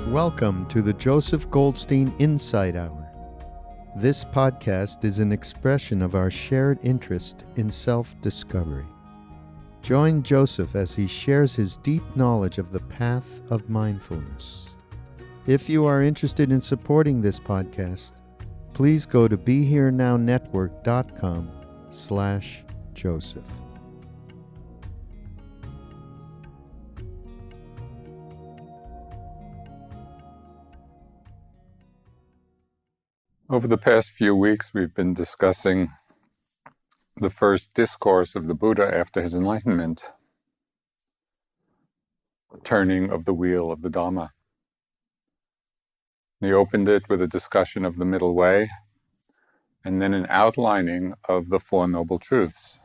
Welcome to the Joseph Goldstein Insight Hour. This podcast is an expression of our shared interest in self-discovery. Join Joseph as he shares his deep knowledge of the path of mindfulness. If you are interested in supporting this podcast, please go to BeHereNowNetwork.com/Joseph. Over the past few weeks, we've been discussing the first discourse of the Buddha after his enlightenment, the turning of the wheel of the Dharma. He opened it with a discussion of the middle way, and then an outlining of the Four Noble Truths.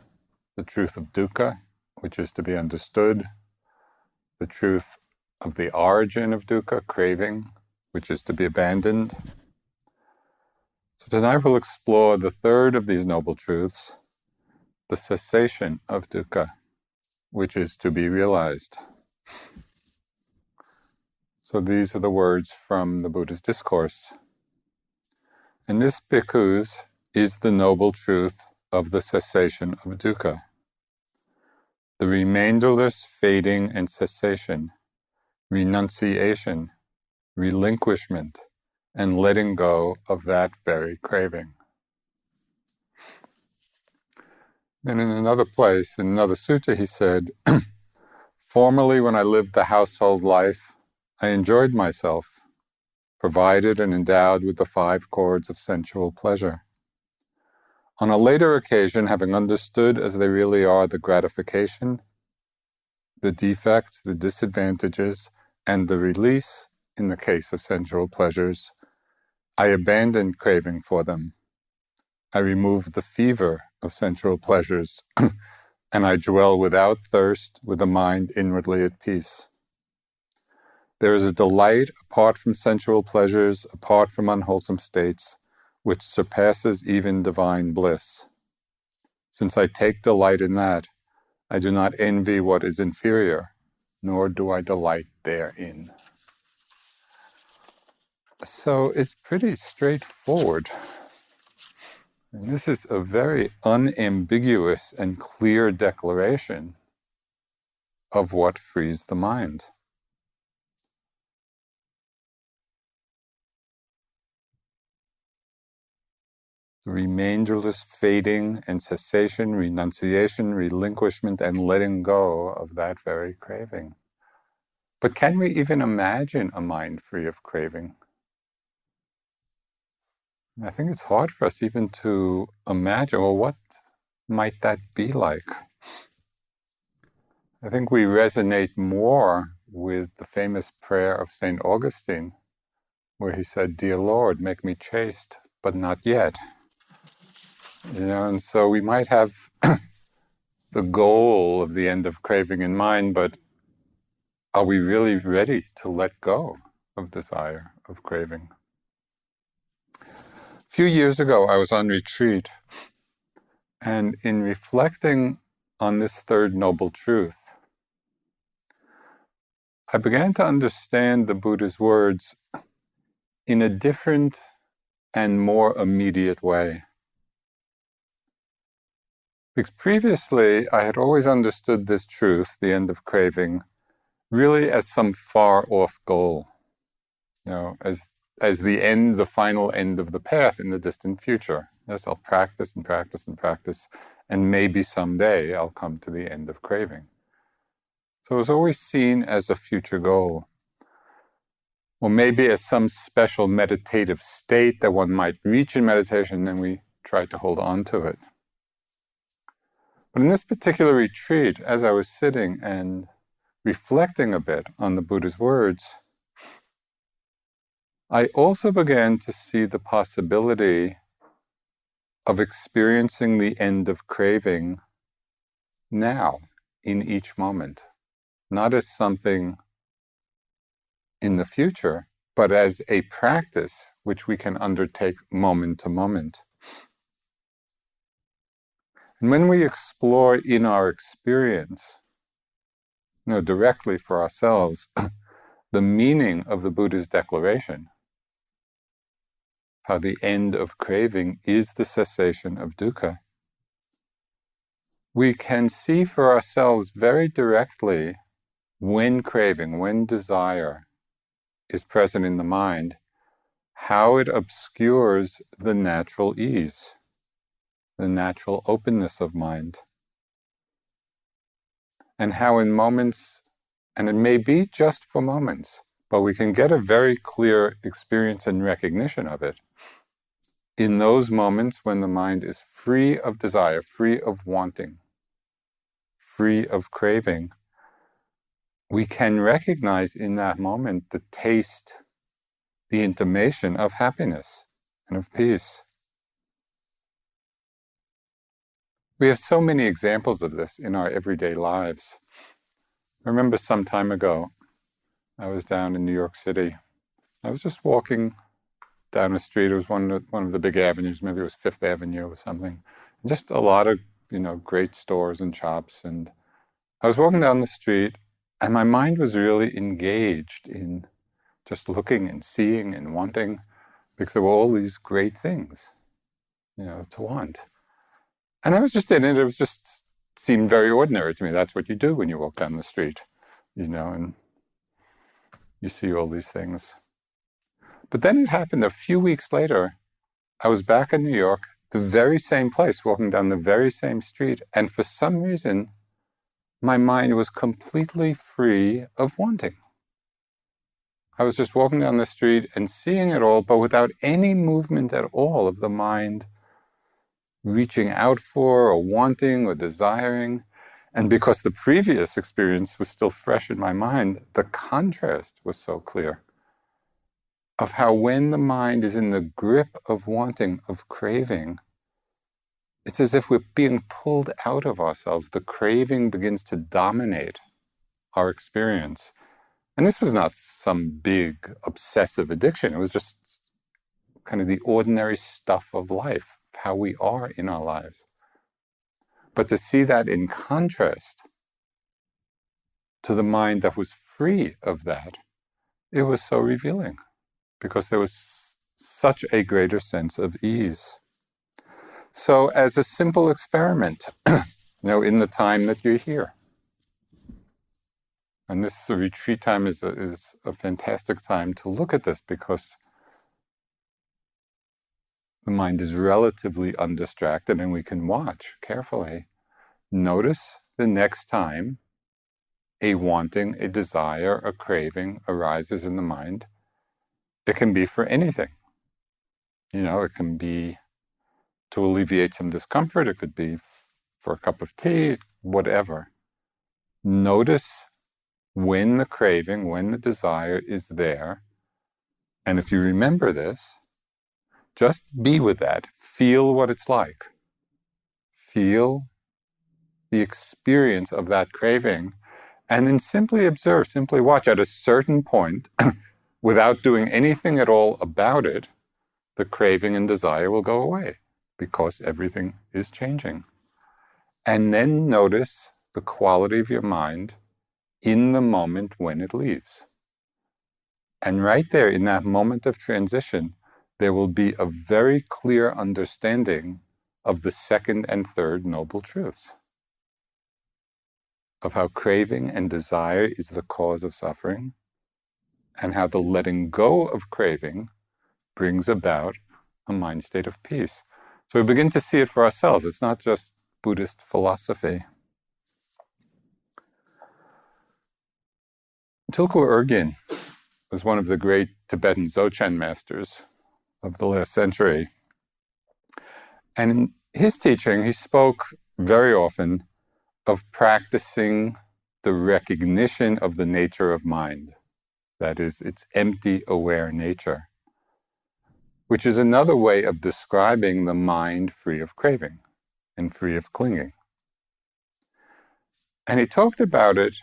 The truth of dukkha, which is to be understood, the truth of the origin of dukkha, craving, which is to be abandoned. So tonight we'll explore the third of these noble truths, the cessation of dukkha, which is to be realized. So these are the words from the Buddha's discourse. And this, bhikkhus, is the noble truth of the cessation of dukkha, the remainderless fading and cessation, renunciation, relinquishment, and letting go of that very craving. Then in another place, in another sutta, he said, formerly when I lived the household life, I enjoyed myself, provided and endowed with the 5 chords of sensual pleasure. On a later occasion, having understood as they really are the gratification, the defects, the disadvantages, and the release in the case of sensual pleasures, I abandoned craving for them. I removed the fever of sensual pleasures, and I dwell without thirst with a mind inwardly at peace. There is a delight apart from sensual pleasures, apart from unwholesome states, which surpasses even divine bliss. Since I take delight in that, I do not envy what is inferior, nor do I delight therein. So it's pretty straightforward. And this is a very unambiguous and clear declaration of what frees the mind. The remainderless fading and cessation, renunciation, relinquishment, and letting go of that very craving. But can we even imagine a mind free of craving? I think it's hard for us even to imagine, well, what might that be like? I think we resonate more with the famous prayer of St. Augustine, where he said, "Dear Lord, make me chaste, but not yet." And so we might have the goal of the end of craving in mind, but are we really ready to let go of desire, of craving? A few years ago, I was on retreat, and in reflecting on this third noble truth, I began to understand the Buddha's words in a different and more immediate way. Because previously, I had always understood this truth, the end of craving, really as some far-off goal, as the end, the final end of the path in the distant future. Yes, I'll practice and practice and practice, and maybe someday I'll come to the end of craving. So it was always seen as a future goal, or maybe as some special meditative state that one might reach in meditation, and then we try to hold on to it. But in this particular retreat, as I was sitting and reflecting a bit on the Buddha's words, I also began to see the possibility of experiencing the end of craving now, in each moment, not as something in the future, but as a practice which we can undertake moment to moment. And when we explore in our experience, directly for ourselves, the meaning of the Buddha's declaration, how the end of craving is the cessation of dukkha, we can see for ourselves very directly when craving, when desire is present in the mind, how it obscures the natural ease, the natural openness of mind. And how in moments, and it may be just for moments, but we can get a very clear experience and recognition of it. In those moments when the mind is free of desire, free of wanting, free of craving, we can recognize in that moment the taste, the intimation of happiness and of peace. We have so many examples of this in our everyday lives. I remember some time ago, I was down in New York City. I was just walking down the street. It was one of the big avenues, maybe it was Fifth Avenue or something. Just a lot of, great stores and shops. And I was walking down the street, and my mind was really engaged in just looking and seeing and wanting, because there were all these great things, to want. And I was just in it. It was just seemed very ordinary to me. That's what you do when you walk down the street, and you see all these things. But then it happened a few weeks later. I was back in New York, the very same place, walking down the very same street. And for some reason, my mind was completely free of wanting. I was just walking down the street and seeing it all, but without any movement at all of the mind reaching out for or wanting or desiring. And because the previous experience was still fresh in my mind, the contrast was so clear of how when the mind is in the grip of wanting, of craving, it's as if we're being pulled out of ourselves. The craving begins to dominate our experience. And this was not some big obsessive addiction. It was just kind of the ordinary stuff of life, of how we are in our lives. But to see that in contrast to the mind that was free of that, it was so revealing, because there was such a greater sense of ease. So as a simple experiment, in the time that you're here, and this retreat time is a fantastic time to look at this, because the mind is relatively undistracted and we can watch carefully. Notice the next time a wanting, a desire, a craving arises in the mind. It can be for anything. It can be to alleviate some discomfort. It could be for a cup of tea, whatever. Notice when the craving, when the desire is there. And if you remember this, just be with that. Feel what it's like. Feel the experience of that craving. And then simply observe, simply watch. At a certain point, without doing anything at all about it, the craving and desire will go away, because everything is changing. And then notice the quality of your mind in the moment when it leaves. And right there, in that moment of transition, there will be a very clear understanding of the second and third noble truths, of how craving and desire is the cause of suffering, and how the letting go of craving brings about a mind state of peace. So we begin to see it for ourselves. It's not just Buddhist philosophy. Tulku Urgyen was one of the great Tibetan Dzogchen masters of the last century. And in his teaching, he spoke very often of practicing the recognition of the nature of mind. That is, its empty, aware nature, which is another way of describing the mind free of craving and free of clinging. And he talked about it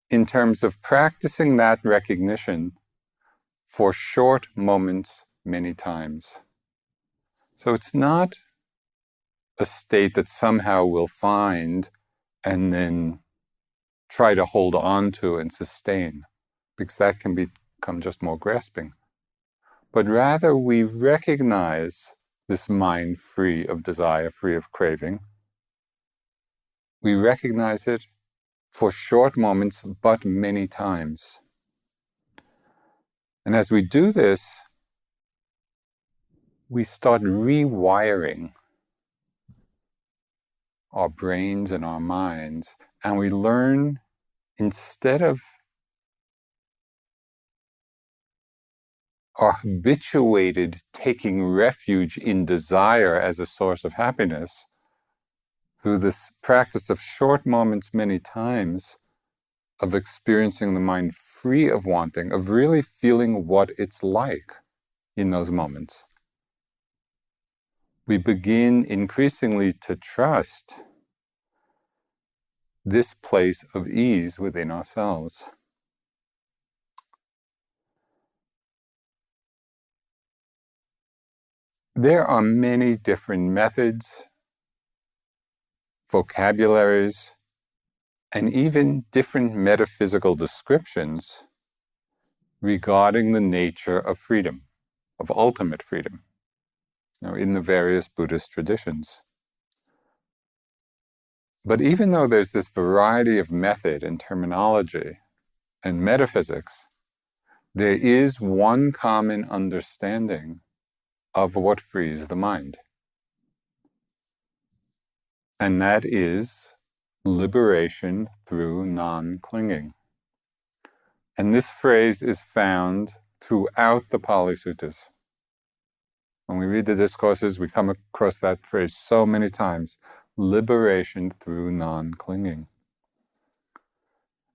in terms of practicing that recognition for short moments many times. So it's not a state that somehow we'll find and then try to hold on to and sustain, because that can become just more grasping. But rather we recognize this mind free of desire, free of craving. We recognize it for short moments, but many times. And as we do this, we start rewiring our brains and our minds, and we learn, instead of our habituated taking refuge in desire as a source of happiness, through this practice of short moments many times, of experiencing the mind free of wanting, of really feeling what it's like in those moments, we begin increasingly to trust this place of ease within ourselves. There are many different methods, vocabularies, and even different metaphysical descriptions regarding the nature of freedom, of ultimate freedom, in the various Buddhist traditions. But even though there's this variety of method and terminology and metaphysics, there is one common understanding of what frees the mind. And that is liberation through non-clinging. And this phrase is found throughout the Pali Suttas. When we read the discourses, we come across that phrase so many times: liberation through non-clinging.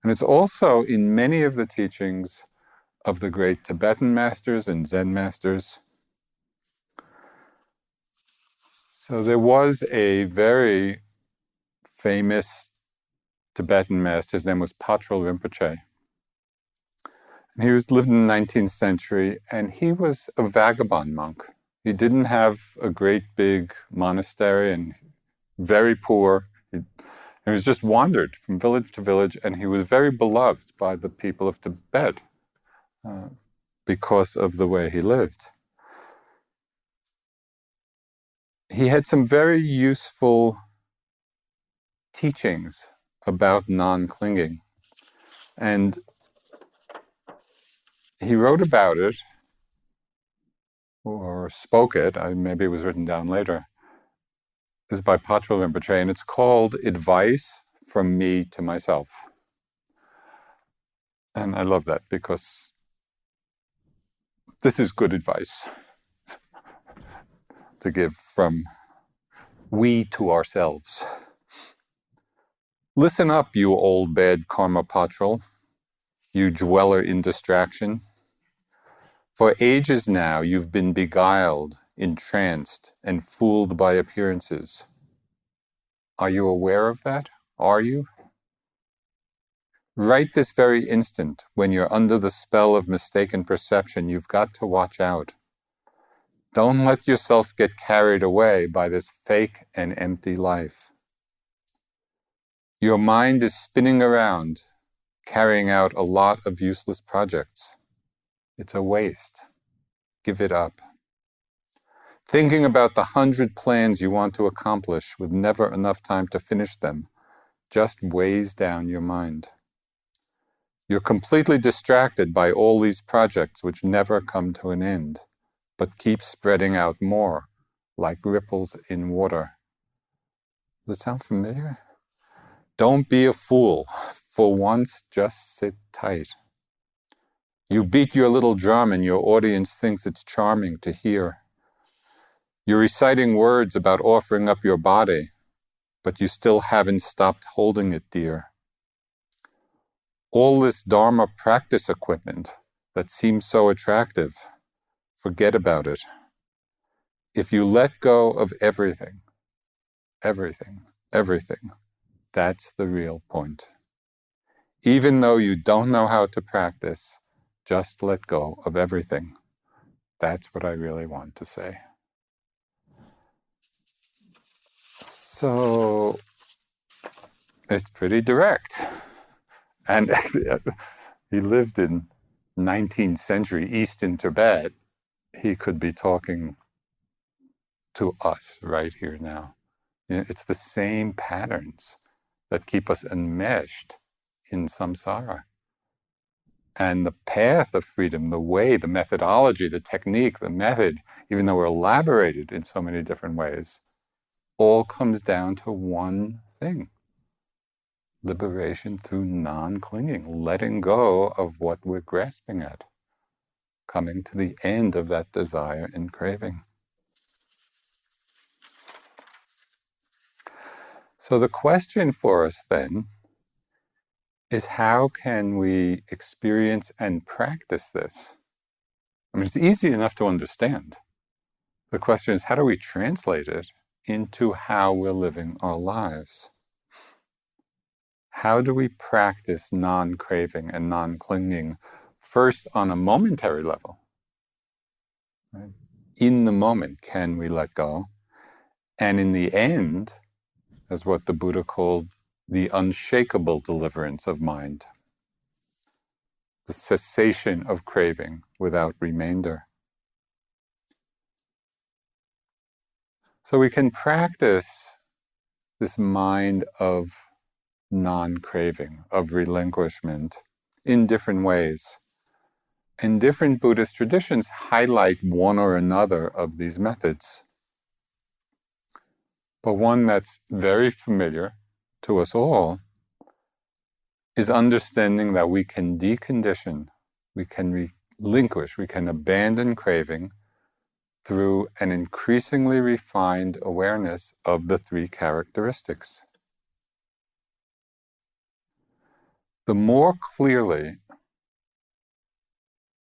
And it's also in many of the teachings of the great Tibetan masters and Zen masters. So there was a very famous Tibetan master, his name was Patrul Rinpoche. And he lived in the 19th century, and he was a vagabond monk. He didn't have a great big monastery, and very poor. He was just wandered from village to village, and he was very beloved by the people of Tibet because of the way he lived. He had some very useful teachings about non-clinging, and he wrote about it, or spoke it, maybe it was written down later. This is by Patrul Rinpoche, and it's called Advice from Me to Myself. And I love that, because this is good advice to give from we to ourselves. Listen up, you old bad karma Patrul, you dweller in distraction. For ages now you've been beguiled, entranced, and fooled by appearances. Are you aware of that? Are you? Right this very instant, when you're under the spell of mistaken perception, you've got to watch out. Don't let yourself get carried away by this fake and empty life. Your mind is spinning around, carrying out a lot of useless projects. It's a waste. Give it up. Thinking about the 100 plans you want to accomplish with never enough time to finish them just weighs down your mind. You're completely distracted by all these projects which never come to an end, but keep spreading out more, like ripples in water. Does it sound familiar? Don't be a fool. For once, just sit tight. You beat your little drum and your audience thinks it's charming to hear. You're reciting words about offering up your body, but you still haven't stopped holding it dear. All this Dharma practice equipment that seems so attractive, forget about it. If you let go of everything, that's the real point. Even though you don't know how to practice, just let go of everything. That's what I really want to say. So, it's pretty direct. And he lived in 19th century Eastern Tibet, he could be talking to us right here now. It's the same patterns that keep us enmeshed in samsara. And the path of freedom, the way, the methodology, the technique, the method, even though we're elaborated in so many different ways, all comes down to one thing: liberation through non-clinging, letting go of what we're grasping at, coming to the end of that desire and craving. So the question for us then is, how can we experience and practice this? I mean, it's easy enough to understand. The question is, how do we translate it into how we're living our lives? How do we practice non-craving and non-clinging, first on a momentary level? Right? In the moment, can we let go? And in the end, as what the Buddha called the unshakable deliverance of mind, the cessation of craving without remainder. So we can practice this mind of non-craving, of relinquishment, in different ways. And different Buddhist traditions highlight one or another of these methods. But one that's very familiar to us all is understanding that we can decondition, we can relinquish, we can abandon craving through an increasingly refined awareness of the three characteristics. The more clearly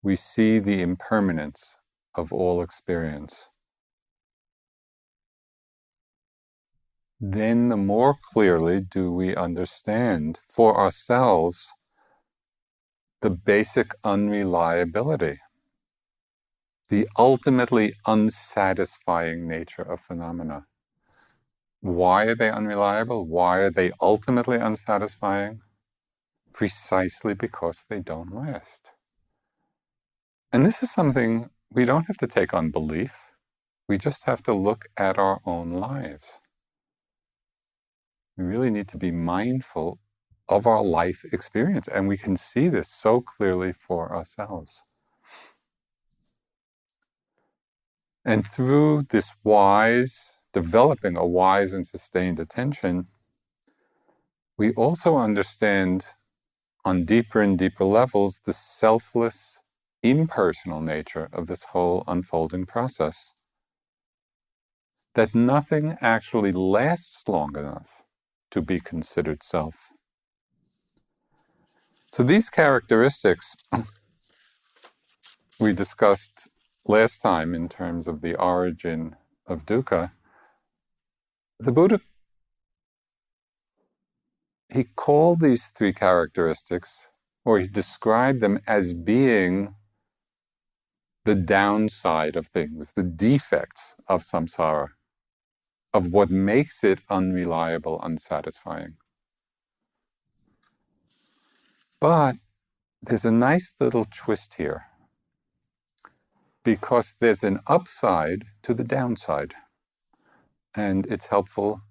we see the impermanence of all experience, then the more clearly do we understand for ourselves the basic unreliability, the ultimately unsatisfying nature of phenomena. Why are they unreliable? Why are they ultimately unsatisfying? Precisely because they don't last. And this is something we don't have to take on belief. We just have to look at our own lives. We really need to be mindful of our life experience, and we can see this so clearly for ourselves. And through this developing a wise and sustained attention, we also understand on deeper and deeper levels the selfless, impersonal nature of this whole unfolding process. That nothing actually lasts long enough to be considered self. So these characteristics we discussed last time in terms of the origin of dukkha. The Buddha, he called these three characteristics, or he described them as being the downside of things, the defects of samsara, of what makes it unreliable, unsatisfying. But there's a nice little twist here, because there's an upside to the downside, and it's helpful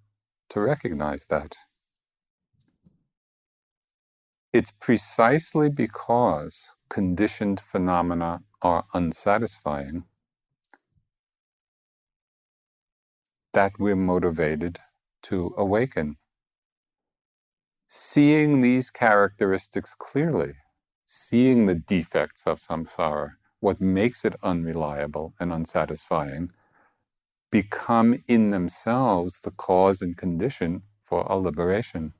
to recognize that. It's precisely because conditioned phenomena are unsatisfying that we're motivated to awaken. Seeing these characteristics clearly, seeing the defects of samsara, what makes it unreliable and unsatisfying, become in themselves the cause and condition for our liberation.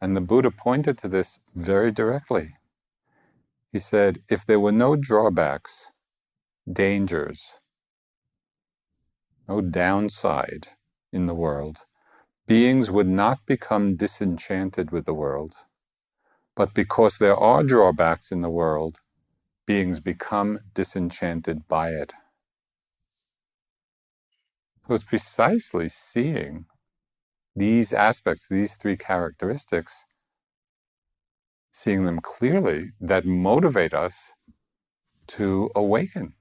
And the Buddha pointed to this very directly. He said, if there were no drawbacks, dangers, no downside in the world, beings would not become disenchanted with the world. But because there are drawbacks in the world, beings become disenchanted by it. So it's precisely seeing these aspects, these three characteristics, seeing them clearly, that motivate us to awaken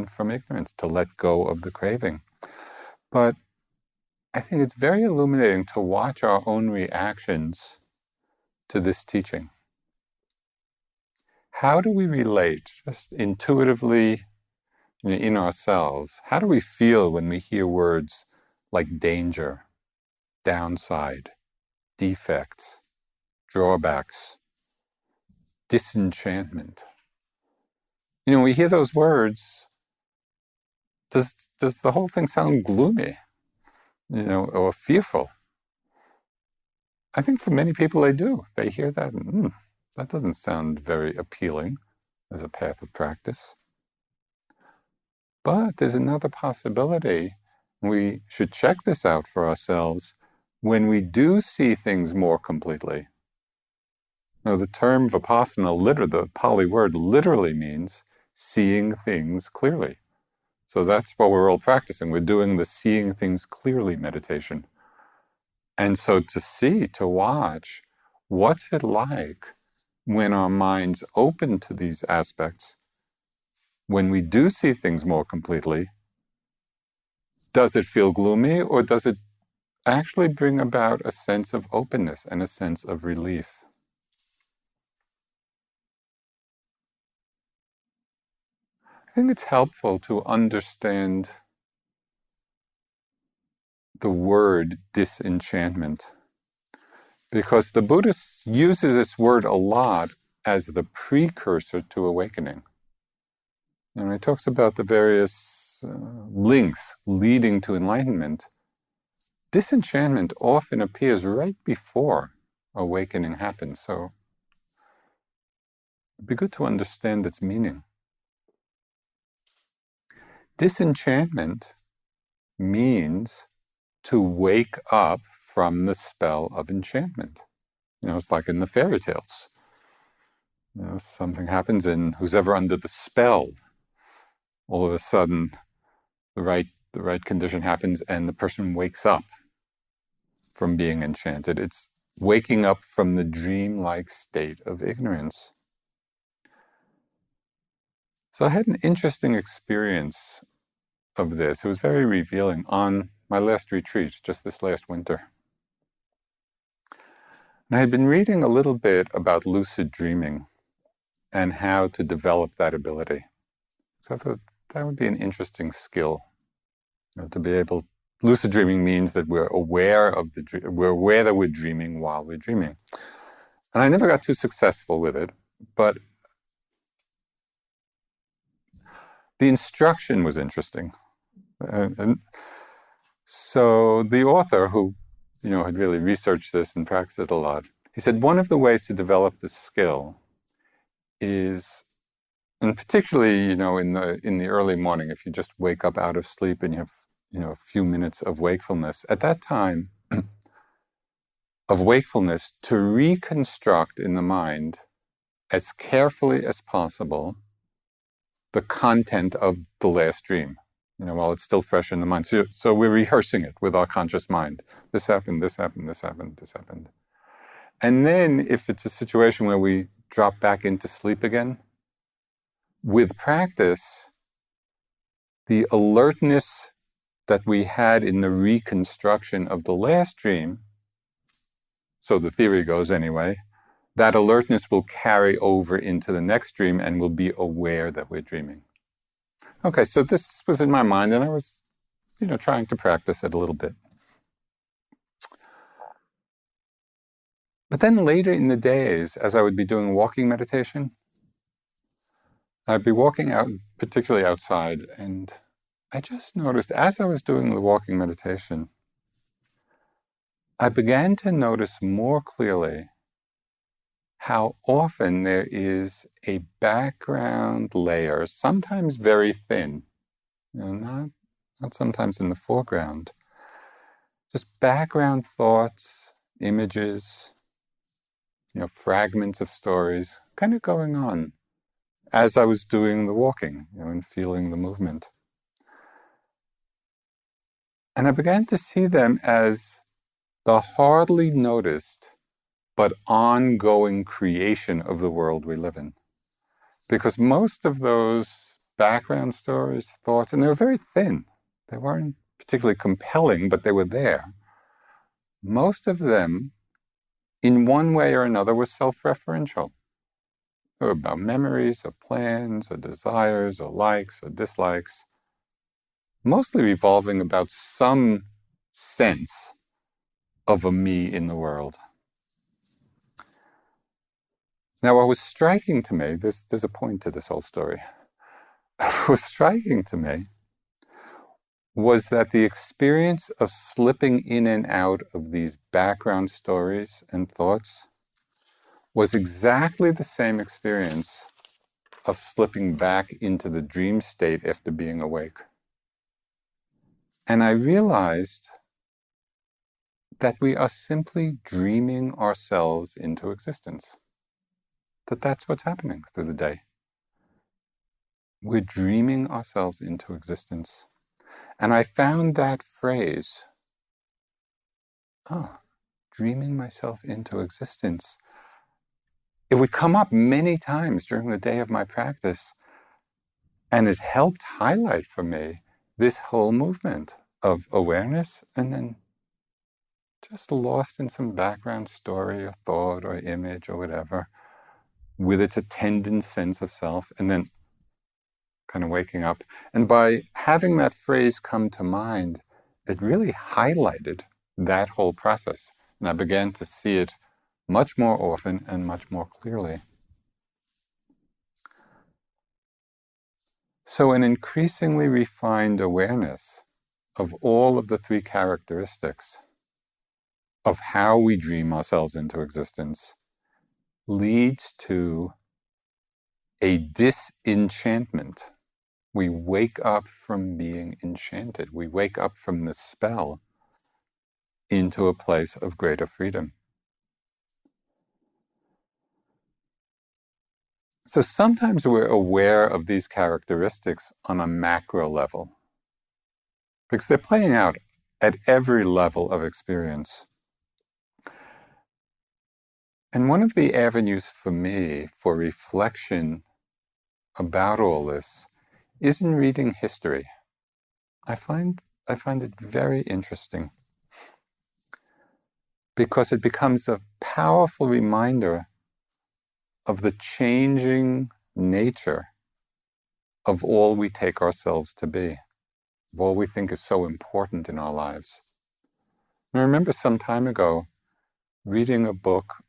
from ignorance, to let go of the craving. But I think it's very illuminating to watch our own reactions to this teaching. How do we relate, just intuitively in ourselves? How do we feel when we hear words like danger, downside, defects, drawbacks, disenchantment? We hear those words. Does the whole thing sound gloomy, or fearful? I think for many people they do. They hear that and, that doesn't sound very appealing as a path of practice. But there's another possibility. We should check this out for ourselves when we do see things more completely. Now, the term vipassana, the Pali word, literally means seeing things clearly. So that's what we're all practicing. We're doing the seeing things clearly meditation. And so to watch, what's it like when our minds open to these aspects, when we do see things more completely? Does it feel gloomy, or does it actually bring about a sense of openness and a sense of relief? I think it's helpful to understand the word disenchantment, because the Buddhist uses this word a lot as the precursor to awakening. And he talks about the various links leading to enlightenment. Disenchantment often appears right before awakening happens, so it'd be good to understand its meaning. Disenchantment means to wake up from the spell of enchantment. It's like in the fairy tales. Something happens and who's ever under the spell, all of a sudden the right condition happens and the person wakes up from being enchanted. It's waking up from the dreamlike state of ignorance. So I had an interesting experience of this. It was very revealing on my last retreat, just this last winter. And I had been reading a little bit about lucid dreaming and how to develop that ability. So I thought that would be an interesting skill, to be able. Lucid dreaming means that we're aware that we're dreaming while we're dreaming. And I never got too successful with it, but the instruction was interesting. And so the author, who had really researched this and practiced it a lot, he said one of the ways to develop this skill is, and particularly in the early morning, if you just wake up out of sleep and you have a few minutes of wakefulness, at that time of wakefulness, to reconstruct in the mind as carefully as possible the content of the last dream, while it's still fresh in the mind. So we're rehearsing it with our conscious mind. This happened, this happened, this happened, this happened. And then if it's a situation where we drop back into sleep again, with practice, the alertness that we had in the reconstruction of the last dream, so the theory goes anyway, that alertness will carry over into the next dream and we'll be aware that we're dreaming. Okay, so this was in my mind and I was, trying to practice it a little bit. But then later in the days, as I would be doing walking meditation, I'd be walking out, particularly outside, and I just noticed as I was doing the walking meditation, I began to notice more clearly how often there is a background layer, sometimes very thin, not sometimes in the foreground, just background thoughts, images, fragments of stories, kind of going on as I was doing the walking, and feeling the movement. And I began to see them as the hardly noticed but ongoing creation of the world we live in. Because most of those background stories, thoughts, and they were very thin. They weren't particularly compelling, but they were there. Most of them, in one way or another, were self-referential. They were about memories or plans or desires or likes or dislikes, mostly revolving about some sense of a me in the world. Now, what was striking to me, there's a point to this whole story. What was striking to me was that the experience of slipping in and out of these background stories and thoughts was exactly the same experience of slipping back into the dream state after being awake. And I realized that we are simply dreaming ourselves into existence. That's what's happening through the day. We're dreaming ourselves into existence. And I found that phrase, dreaming myself into existence. It would come up many times during the day of my practice, and it helped highlight for me this whole movement of awareness and then just lost in some background story or thought or image or whatever, with its attendant sense of self, and then kind of waking up. And by having that phrase come to mind, it really highlighted that whole process. And I began to see it much more often and much more clearly. So an increasingly refined awareness of all of the three characteristics of how we dream ourselves into existence leads to a disenchantment. We wake up from being enchanted. We wake up from the spell into a place of greater freedom. So sometimes we're aware of these characteristics on a macro level, because they're playing out at every level of experience. And one of the avenues for me for reflection about all this is in reading history. I find it very interesting, because it becomes a powerful reminder of the changing nature of all we take ourselves to be, of all we think is so important in our lives. And I remember some time ago reading a book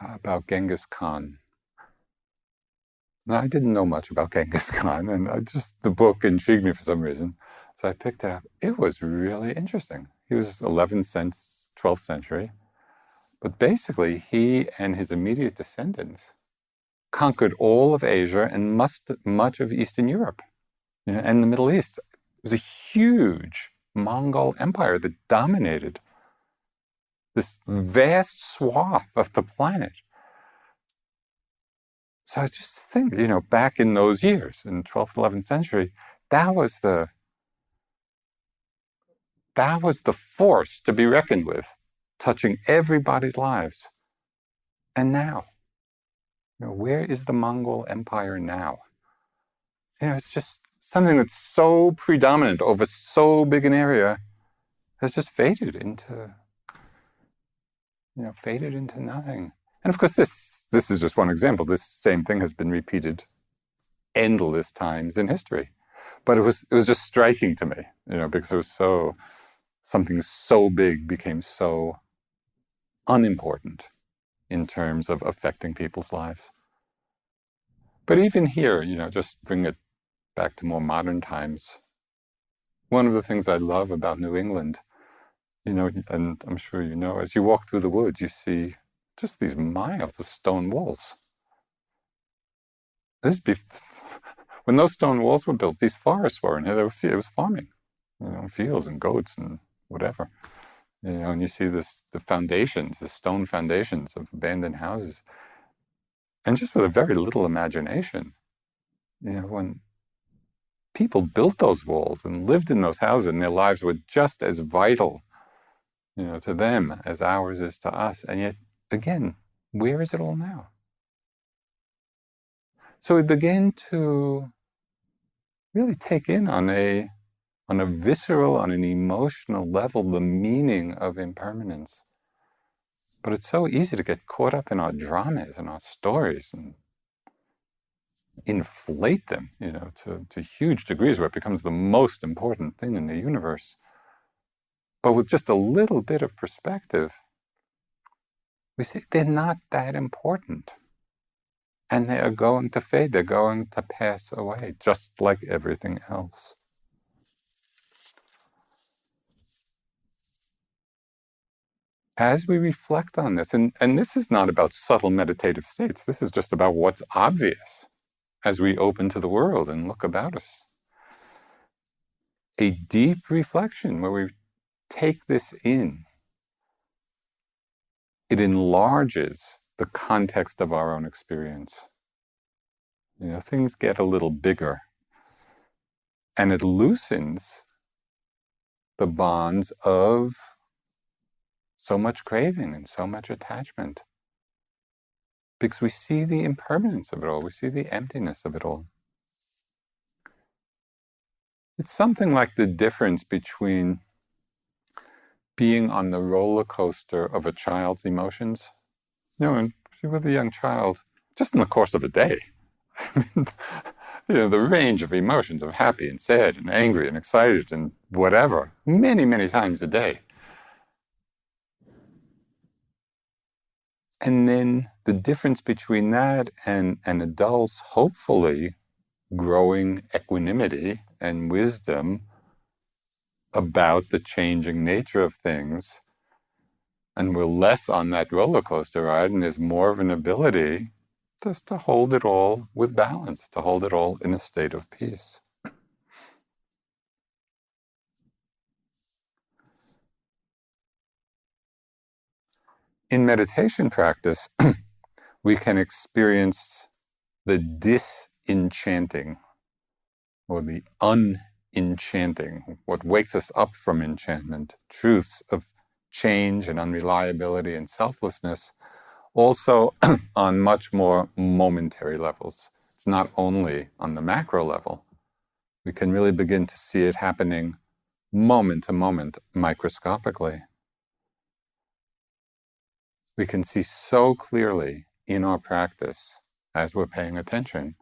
about Genghis Khan. Now, I didn't know much about Genghis Khan, and the book intrigued me for some reason. So I picked it up. It was really interesting. He was 12th century. But basically, he and his immediate descendants conquered all of Asia and much of Eastern Europe, and the Middle East. It was a huge Mongol empire that dominated this vast swath of the planet. So I just think, back in those years, in 12th, 11th century, that was the force to be reckoned with, touching everybody's lives. And now, where is the Mongol Empire now? It's just something that's so predominant over so big an area has just faded into nothing. And of course, this is just one example. This same thing has been repeated endless times in history. But it was just striking to me, because it was something so big became so unimportant in terms of affecting people's lives. But even here, just bring it back to more modern times. One of the things I love about New England, and I'm sure as you walk through the woods, you see just these miles of stone walls. When those stone walls were built, these forests were in here. It was farming, fields and goats and whatever. And you see the foundations, the stone foundations of abandoned houses. And just with a very little imagination, when people built those walls and lived in those houses, and their lives were just as vital, to them as ours is to us. And yet, again, where is it all now? So we begin to really take in on a visceral, on an emotional level, the meaning of impermanence. But it's so easy to get caught up in our dramas and our stories and inflate them, to huge degrees where it becomes the most important thing in the universe. But with just a little bit of perspective, we say they're not that important. And they are going to fade, they're going to pass away, just like everything else. As we reflect on this, and this is not about subtle meditative states, this is just about what's obvious as we open to the world and look about us. A deep reflection where we take this in, it enlarges the context of our own experience. Things get a little bigger, and it loosens the bonds of so much craving and so much attachment. Because we see the impermanence of it all, we see the emptiness of it all. It's something like the difference between being on the roller coaster of a child's emotions. And with a young child, just in the course of a day, the range of emotions of happy and sad and angry and excited and whatever, many, many times a day. And then the difference between that and an adult's hopefully growing equanimity and wisdom about the changing nature of things, and we're less on that roller coaster ride, and there's more of an ability just to hold it all with balance, to hold it all in a state of peace. In meditation practice, we can experience the disenchanting or the unenchanting, what wakes us up from enchantment, truths of change and unreliability and selflessness, also on much more momentary levels. It's not only on the macro level. We can really begin to see it happening moment to moment, microscopically. We can see so clearly in our practice, as we're paying attention,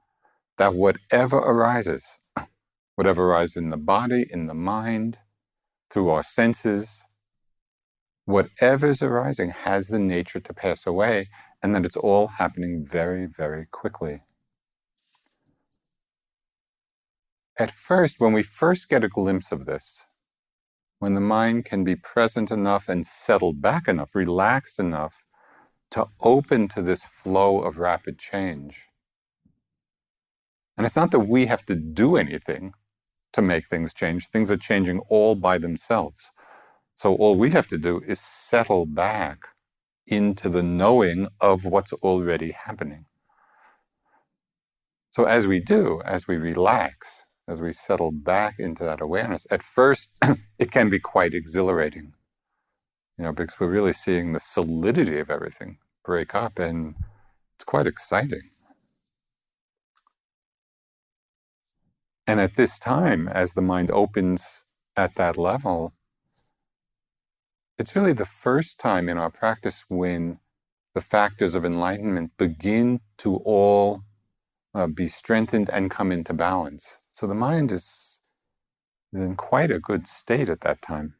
that whatever arises in the body, in the mind, through our senses, whatever's arising has the nature to pass away, and that it's all happening very, very quickly. At first, when we first get a glimpse of this, when the mind can be present enough and settled back enough, relaxed enough to open to this flow of rapid change. And it's not that we have to do anything to make things change. Things are changing all by themselves. So all we have to do is settle back into the knowing of what's already happening. So as we do, as we relax, as we settle back into that awareness, at first it can be quite exhilarating, because we're really seeing the solidity of everything break up, and it's quite exciting. And at this time, as the mind opens at that level, it's really the first time in our practice when the factors of enlightenment begin to all be strengthened and come into balance. So the mind is in quite a good state at that time.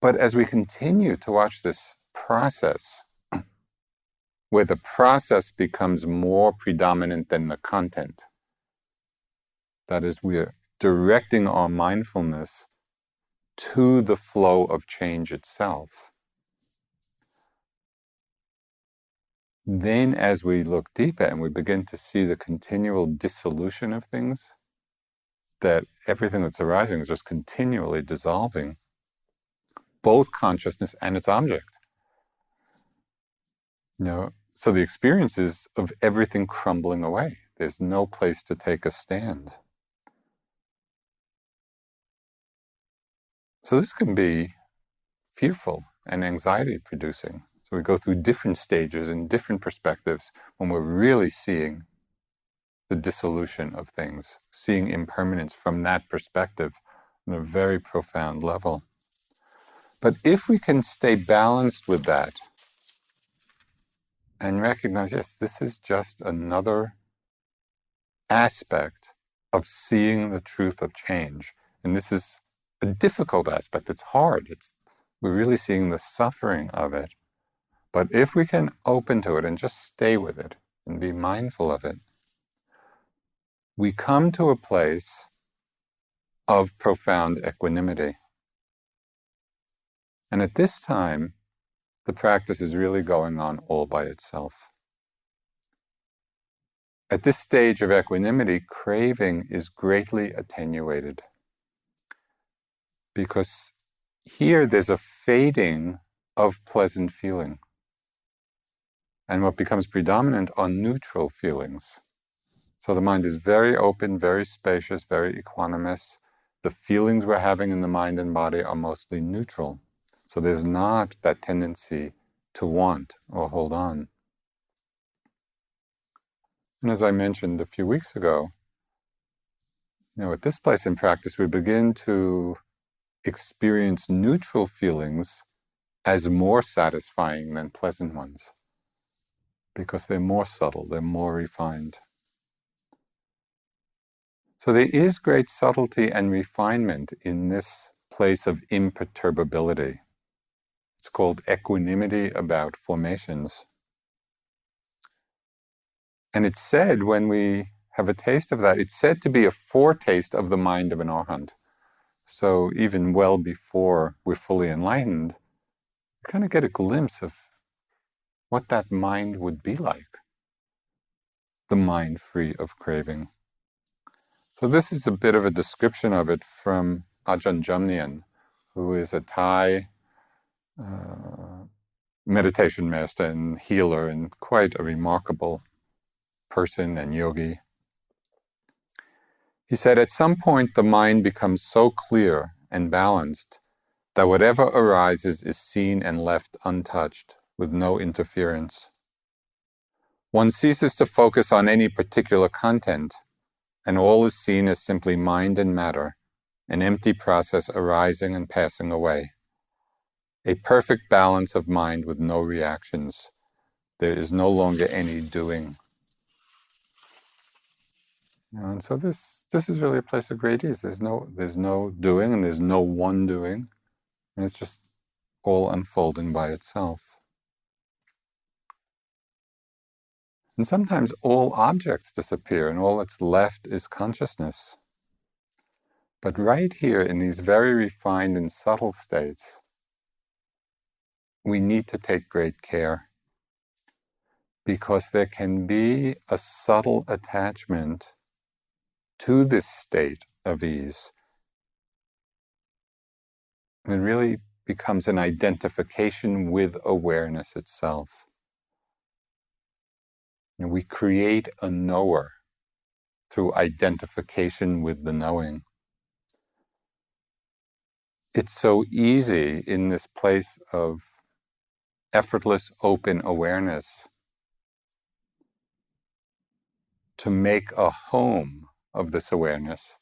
But as we continue to watch this process, where the process becomes more predominant than the content, that is, we're directing our mindfulness to the flow of change itself. Then as we look deeper and we begin to see the continual dissolution of things, that everything that's arising is just continually dissolving, both consciousness and its object. So the experience is of everything crumbling away. There's no place to take a stand. So this can be fearful and anxiety producing. So we go through different stages and different perspectives when we're really seeing the dissolution of things, seeing impermanence from that perspective on a very profound level. But if we can stay balanced with that and recognize, yes, this is just another aspect of seeing the truth of change. And this is a difficult aspect. It's hard. We're really seeing the suffering of it. But if we can open to it and just stay with it and be mindful of it, we come to a place of profound equanimity. And at this time, the practice is really going on all by itself. At this stage of equanimity, craving is greatly attenuated, because here there's a fading of pleasant feeling. And what becomes predominant are neutral feelings. So the mind is very open, very spacious, very equanimous. The feelings we're having in the mind and body are mostly neutral. So there's not that tendency to want or hold on. And as I mentioned a few weeks ago, at this place in practice, we begin to experience neutral feelings as more satisfying than pleasant ones, because they're more subtle, they're more refined. So there is great subtlety and refinement in this place of imperturbability. It's called equanimity about formations. And it's said, when we have a taste of that, it's said to be a foretaste of the mind of an arhat. So even well before we're fully enlightened, we kind of get a glimpse of what that mind would be like. The mind free of craving. So this is a bit of a description of it from Ajahn Jamnian, who is a Thai meditation master and healer, and quite a remarkable person and yogi. He said, at some point the mind becomes so clear and balanced that whatever arises is seen and left untouched, with no interference. One ceases to focus on any particular content, and all is seen as simply mind and matter, an empty process arising and passing away. A perfect balance of mind with no reactions. There is no longer any doing. And so this is really a place of great ease. There's no doing, and there's no one doing, and it's just all unfolding by itself. And sometimes all objects disappear, and all that's left is consciousness. But right here, in these very refined and subtle states, we need to take great care, because there can be a subtle attachment to this state of ease. And it really becomes an identification with awareness itself. And we create a knower through identification with the knowing. It's so easy in this place of effortless, open awareness to make a home of this awareness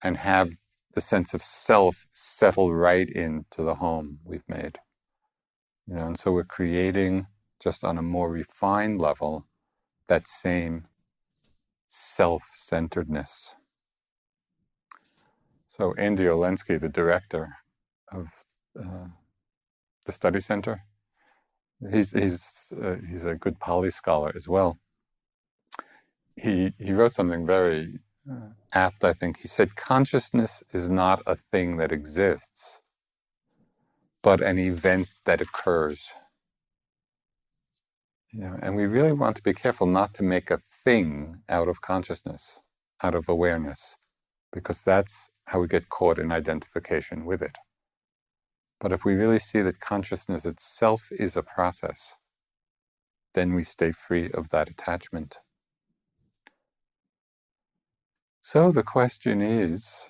and have the sense of self settle right into the home we've made. And so we're creating, just on a more refined level, that same self-centeredness. So Andy Olensky, the director of the study center, he's a good Pali scholar as well. He wrote something very apt, I think. He said, consciousness is not a thing that exists, but an event that occurs. And we really want to be careful not to make a thing out of consciousness, out of awareness, because that's how we get caught in identification with it. But if we really see that consciousness itself is a process, then we stay free of that attachment. So the question is,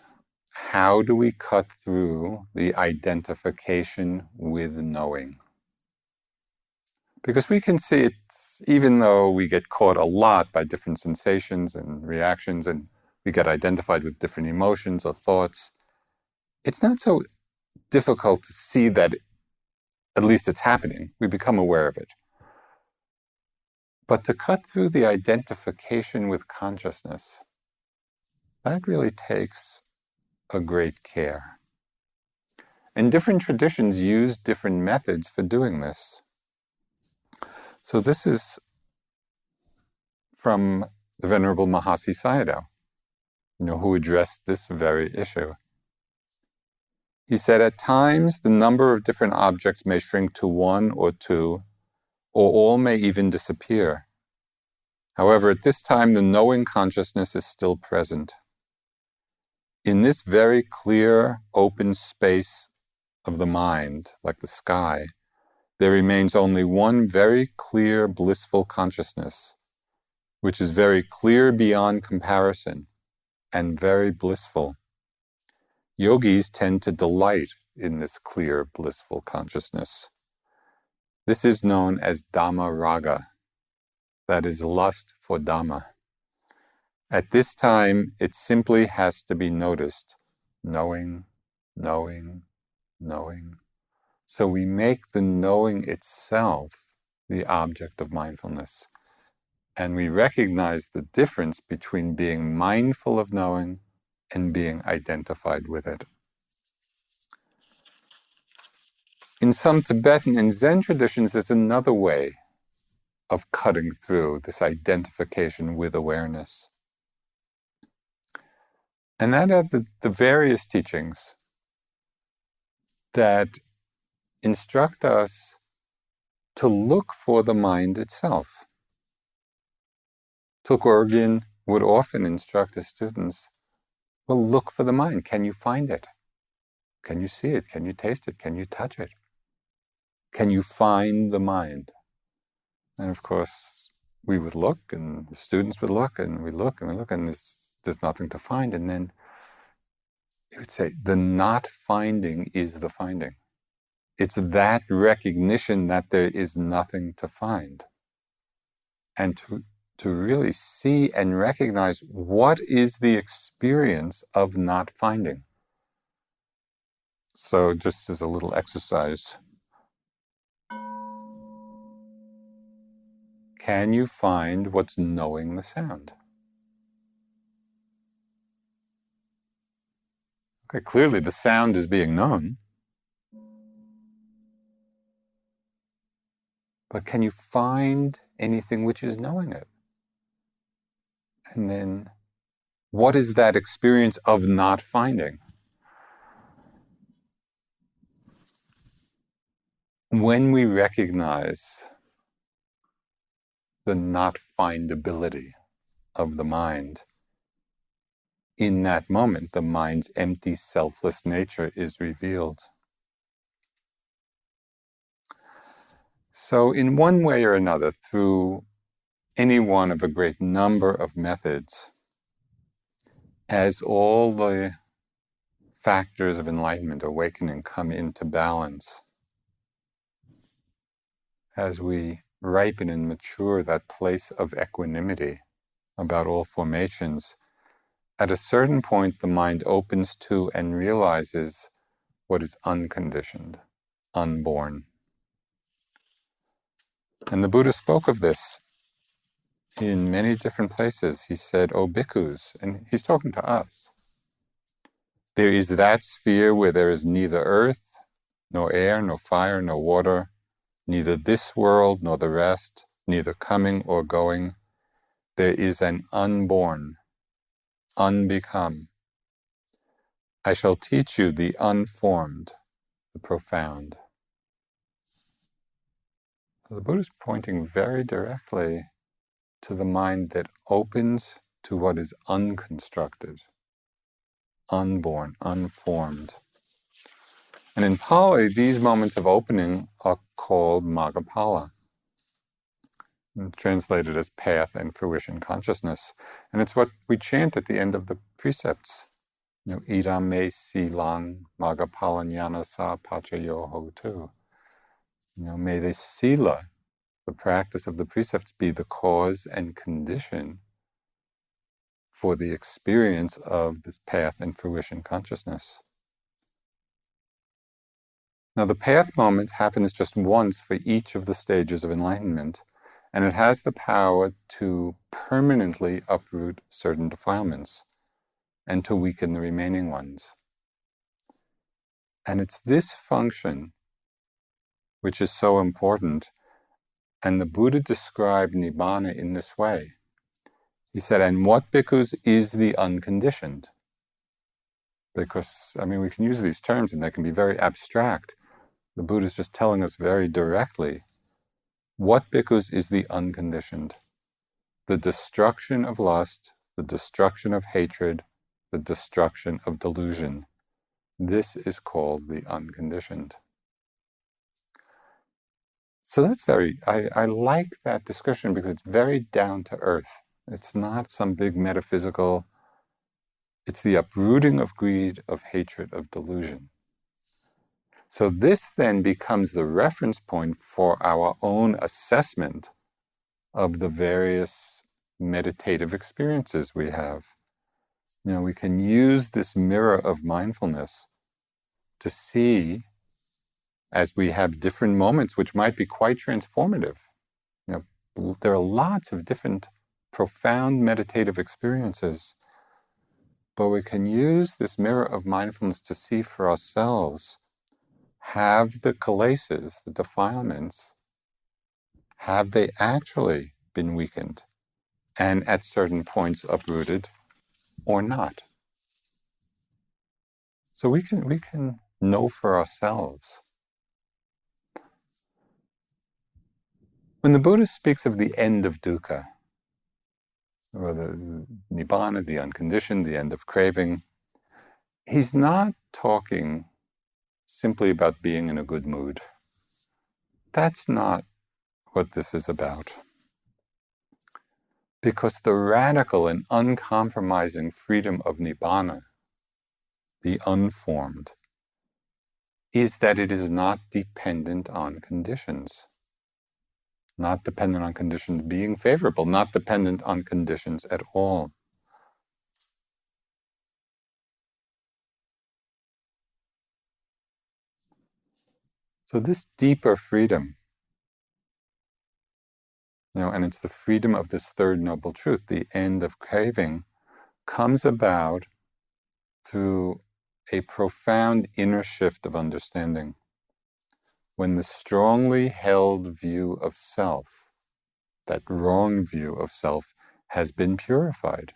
how do we cut through the identification with knowing? Because we can see it's, even though we get caught a lot by different sensations and reactions, and we get identified with different emotions or thoughts, it's not so difficult to see that at least it's happening. We become aware of it. But to cut through the identification with consciousness, that really takes a great care. And different traditions use different methods for doing this. So this is from the Venerable Mahasi Sayadaw, who addressed this very issue. He said, at times, the number of different objects may shrink to one or two, or all may even disappear. However, at this time, the knowing consciousness is still present. In this very clear, open space of the mind, like the sky, there remains only one very clear, blissful consciousness, which is very clear beyond comparison and very blissful. Yogis tend to delight in this clear, blissful consciousness. This is known as Dhamma Raga, that is lust for Dhamma. At this time, it simply has to be noticed, knowing, knowing, knowing. So we make the knowing itself the object of mindfulness. And we recognize the difference between being mindful of knowing and being identified with it. In some Tibetan and Zen traditions, there's another way of cutting through this identification with awareness. And that are the various teachings that instruct us to look for the mind itself. Tugurgen would often instruct his students, well, look for the mind. Can you find it? Can you see it? Can you taste it? Can you touch it? Can you find the mind? And of course, we would look, and the students would look, and we look, and we look, and there's nothing to find. And then he would say, the not finding is the finding. It's that recognition that there is nothing to find. And to really see and recognize what is the experience of not finding. So just as a little exercise, can you find what's knowing the sound? Okay, clearly the sound is being known. But can you find anything which is knowing it? And then, what is that experience of not finding? When we recognize the not findability of the mind, in that moment, the mind's empty, selfless nature is revealed. So in one way or another, through any one of a great number of methods, as all the factors of enlightenment, awakening, come into balance, as we ripen and mature that place of equanimity about all formations, at a certain point the mind opens to and realizes what is unconditioned, unborn. And the Buddha spoke of this in many different places. He said, "O bhikkhus," and he's talking to us, "there is that sphere where there is neither earth, nor air, nor fire, nor water, neither this world nor the rest, neither coming or going. There is an unborn, unbecome. I shall teach you the unformed, the profound." So the Buddha is pointing very directly to the mind that opens to what is unconstructed, unborn, unformed. And in Pali, these moments of opening are called Maggapala, translated as path and fruition consciousness. And it's what we chant at the end of the precepts. Idam me silang Maggapala jnana sa pachayoho tu. May this sila the practice of the precepts be the cause and condition for the experience of this path and fruition consciousness. Now, the path moment happens just once for each of the stages of enlightenment, and it has the power to permanently uproot certain defilements and to weaken the remaining ones. And it's this function which is so important, and the Buddha described Nibbana in this way. He said, and what bhikkhus is the unconditioned? Because, we can use these terms and they can be very abstract. The Buddha is just telling us very directly, what bhikkhus is the unconditioned? The destruction of lust, the destruction of hatred, the destruction of delusion. This is called the unconditioned. So that's I like that description because it's very down to earth. It's not some big metaphysical, it's the uprooting of greed, of hatred, of delusion. So this then becomes the reference point for our own assessment of the various meditative experiences we have. We can use this mirror of mindfulness to see, as we have different moments which might be quite transformative. There are lots of different profound meditative experiences, but we can use this mirror of mindfulness to see for ourselves, have the kilesas, the defilements, have they actually been weakened and at certain points uprooted or not? So we can know for ourselves. When the Buddha speaks of the end of dukkha, or the nibbana, the unconditioned, the end of craving, he's not talking simply about being in a good mood. That's not what this is about. Because the radical and uncompromising freedom of nibbana, the unformed, is that it is not dependent on conditions. Not dependent on conditions being favorable, not dependent on conditions at all. So this deeper freedom, and it's the freedom of this third noble truth, the end of craving, comes about through a profound inner shift of understanding. When the strongly held view of self, that wrong view of self, has been purified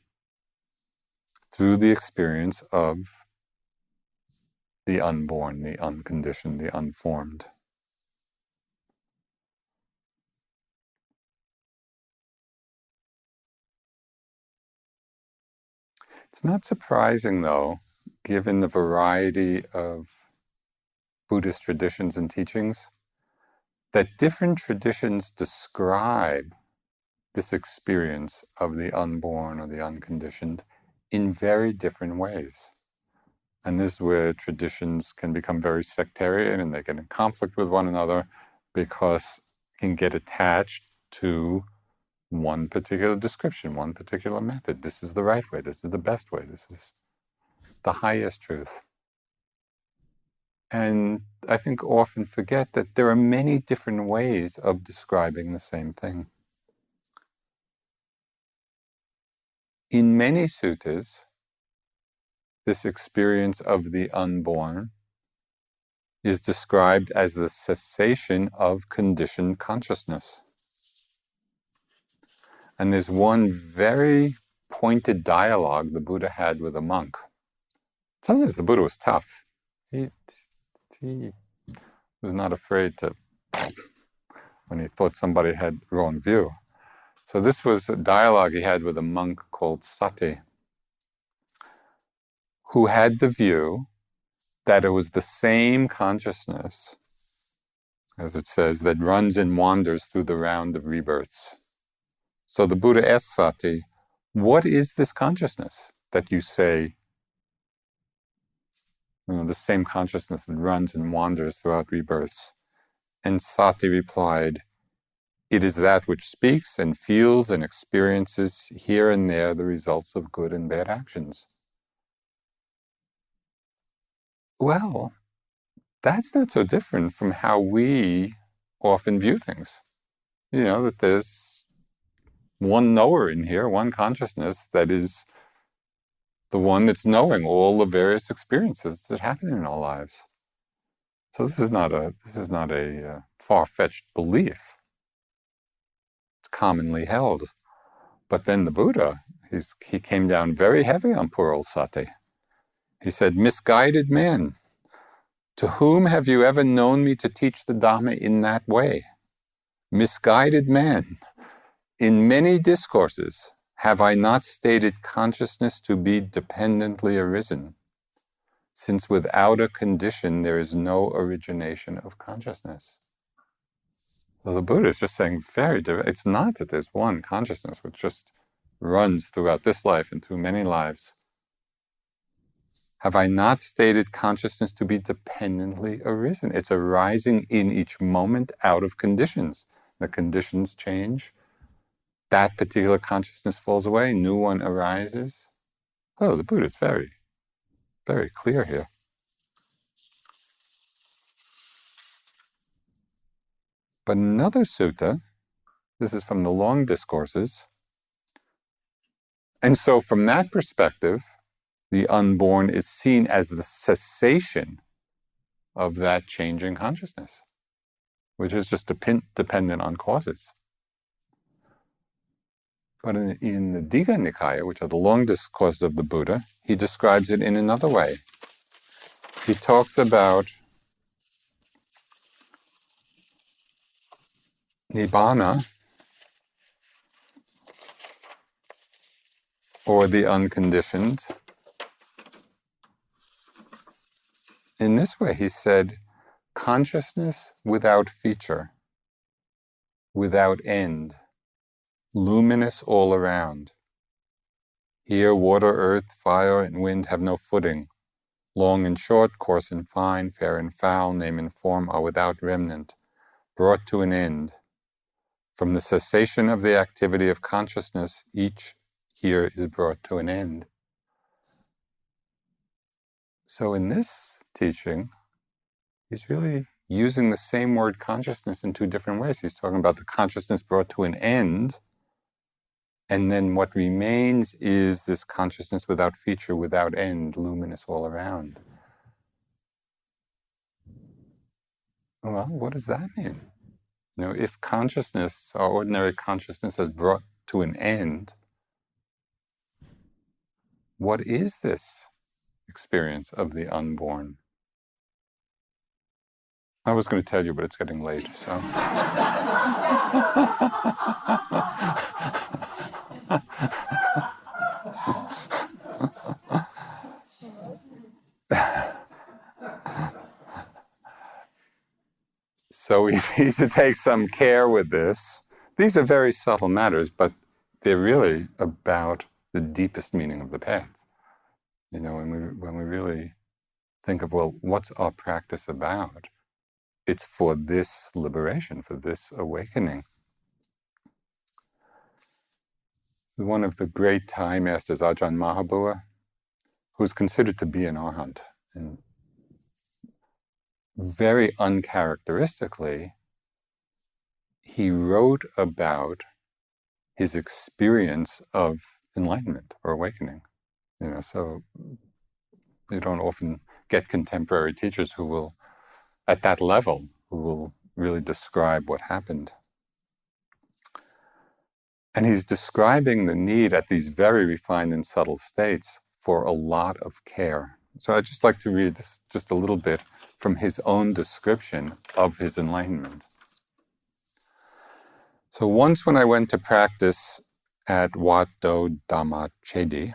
through the experience of the unborn, the unconditioned, the unformed. It's not surprising, though, given the variety of Buddhist traditions and teachings, that different traditions describe this experience of the unborn or the unconditioned in very different ways. And this is where traditions can become very sectarian and they get in conflict with one another because they can get attached to one particular description, one particular method. This is the right way, this is the best way, this is the highest truth. And I think often forget that there are many different ways of describing the same thing. In many suttas, this experience of the unborn is described as the cessation of conditioned consciousness. And there's one very pointed dialogue the Buddha had with a monk. Sometimes the Buddha was tough. He was not afraid to, when he thought somebody had wrong view. So this was a dialogue he had with a monk called Sati, who had the view that it was the same consciousness, as it says, that runs and wanders through the round of rebirths. So the Buddha asked Sati, what is this consciousness that you say, the same consciousness that runs and wanders throughout rebirths? And Sati replied, It is that which speaks and feels and experiences here and there the results of good and bad actions. Well, that's not so different from how we often view things. That there's one knower in here, one consciousness that is the one that's knowing all the various experiences that happen in our lives. So this is not a far-fetched belief. It's commonly held. But then the Buddha, he came down very heavy on poor old Sati. He said, "Misguided man, to whom have you ever known me to teach the Dharma in that way? Misguided man, in many discourses have I not stated consciousness to be dependently arisen, since without a condition there is no origination of consciousness." So the Buddha is just saying it's not that there's one consciousness which just runs throughout this life and through many lives. Have I not stated consciousness to be dependently arisen? It's arising in each moment out of conditions. The conditions change. That particular consciousness falls away. New one arises. Oh, the Buddha is very, very clear here. But another sutta, this is from the Long Discourses, and so from that perspective, the unborn is seen as the cessation of that changing consciousness, which is just dependent on causes. But in the Digha Nikaya, which are the long discourses of the Buddha, he describes it in another way. He talks about Nibbana, or the unconditioned. In this way, he said, consciousness without feature, without end, luminous all around. Here water, earth, fire, and wind have no footing. Long and short, coarse and fine, fair and foul, name and form are without remnant, brought to an end. From the cessation of the activity of consciousness, each here is brought to an end. So in this teaching, he's really using the same word consciousness in two different ways. He's talking about the consciousness brought to an end, and then what remains is this consciousness without feature, without end, luminous all around. Well, what does that mean? If consciousness, our ordinary consciousness, has brought to an end, what is this experience of the unborn? I was going to tell you, but it's getting late, so. So we need to take some care with this. These are very subtle matters, but they're really about the deepest meaning of the path. When we really think of, well, what's our practice about? It's for this liberation, for this awakening. One of the great Thai masters, Ajahn Mahabua, who's considered to be an arhat, and very uncharacteristically, he wrote about his experience of enlightenment or awakening. So you don't often get contemporary teachers who will, at that level, who will really describe what happened. And he's describing the need at these very refined and subtle states for a lot of care. So I'd just like to read this just a little bit from his own description of his enlightenment. So once when I went to practice at Wat Do Dhamma Chedi,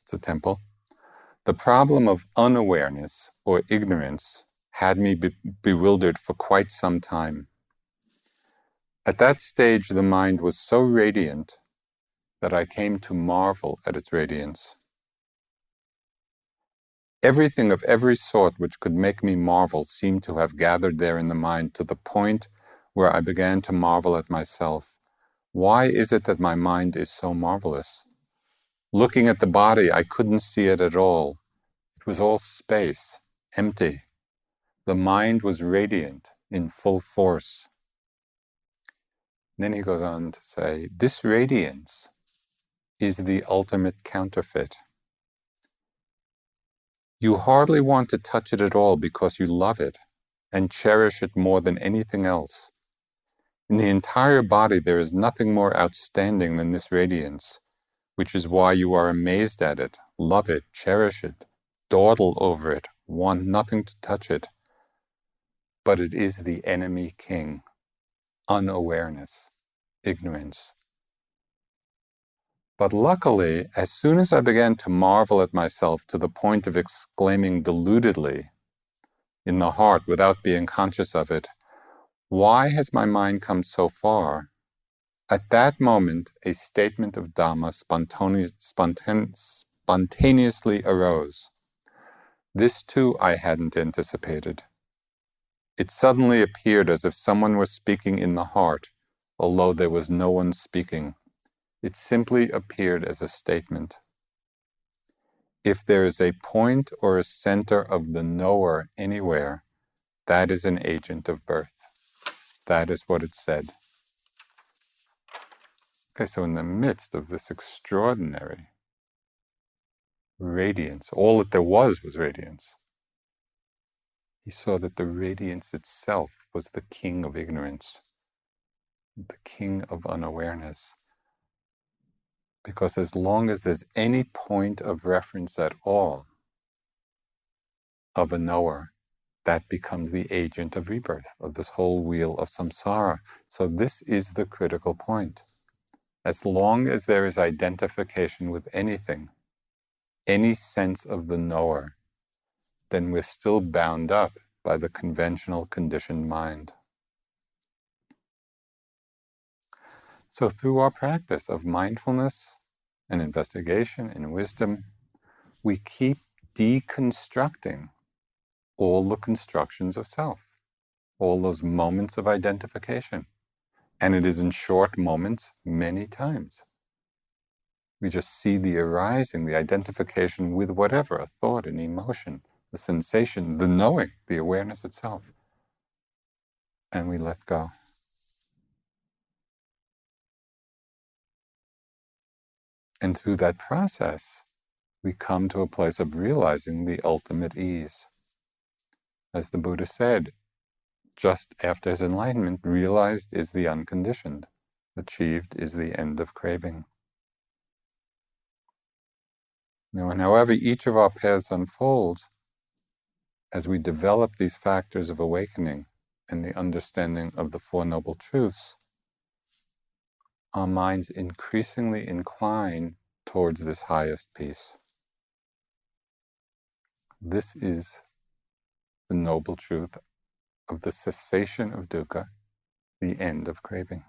it's a temple, the problem of unawareness or ignorance had me bewildered for quite some time. At that stage, the mind was so radiant that I came to marvel at its radiance. Everything of every sort which could make me marvel seemed to have gathered there in the mind to the point where I began to marvel at myself. Why is it that my mind is so marvelous? Looking at the body, I couldn't see it at all. It was all space, empty. The mind was radiant, in full force. Then he goes on to say, this radiance is the ultimate counterfeit. You hardly want to touch it at all because you love it and cherish it more than anything else. In the entire body, there is nothing more outstanding than this radiance, which is why you are amazed at it, love it, cherish it, dawdle over it, want nothing to touch it. But it is the enemy king, unawareness, ignorance. But luckily, as soon as I began to marvel at myself to the point of exclaiming deludedly in the heart without being conscious of it, why has my mind come so far? At that moment, a statement of Dharma spontaneously arose. This too I hadn't anticipated. It suddenly appeared as if someone was speaking in the heart, although there was no one speaking. It simply appeared as a statement. If there is a point or a center of the knower anywhere, that is an agent of birth. That is what it said. Okay, so in the midst of this extraordinary radiance, all that there was radiance, he saw that the radiance itself was the king of ignorance, the king of unawareness. Because as long as there's any point of reference at all of a knower, that becomes the agent of rebirth, of this whole wheel of samsara. So this is the critical point. As long as there is identification with anything, any sense of the knower, then we're still bound up by the conventional conditioned mind. So through our practice of mindfulness and investigation and wisdom, we keep deconstructing all the constructions of self, all those moments of identification. And it is in short moments many times. We just see the arising, the identification with whatever, a thought, an emotion, the sensation, the knowing, the awareness itself. And we let go. And through that process, we come to a place of realizing the ultimate ease. As the Buddha said, just after his enlightenment, realized is the unconditioned, achieved is the end of craving. Now, and however each of our paths unfolds, as we develop these factors of awakening and the understanding of the Four Noble Truths, our minds increasingly incline towards this highest peace. This is the noble truth of the cessation of dukkha, the end of craving.